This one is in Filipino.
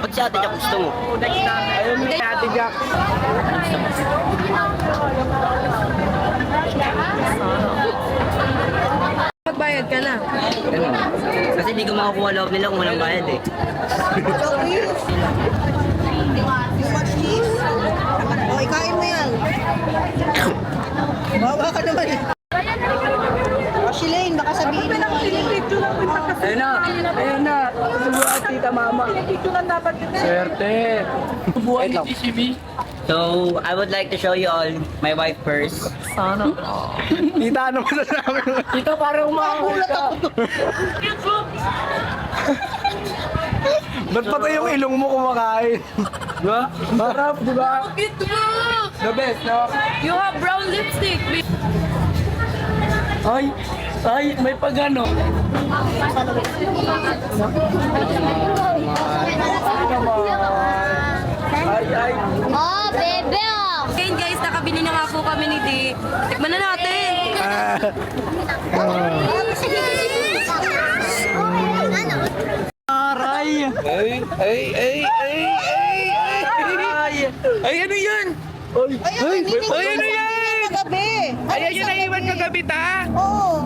Ba't si Ate Jack gusto mo? Ayaw mo kay Ate Jack. Magbayad ka na. Kasi di ko makakuha loob nila kung walang bayad eh. Okay, kain mo yan. Bawa ka naman eh. Shilane, baka sabihin mo. Ayun na. Subuhat tita mama. Swerte. Subuhat ni TCB. So, I would like to show you all my wife first. Sana. Tita, ano masasabi mo? Tita, parang umakulat ka. Ba't pati yung ilong mo kumakain? Diba? Marap, diba? Cute mo! The best, no? You have brown lipstick. Ay, may pagano. Ay. Oh, bebe oh! Ngayon guys, nakabili na nga po kami ni Di. Tikman na natin. Aray! Ay! Ay, ano yan? Ay, ano yan? Kagabi. Ay, yun naiwan kagabi ta? Oo.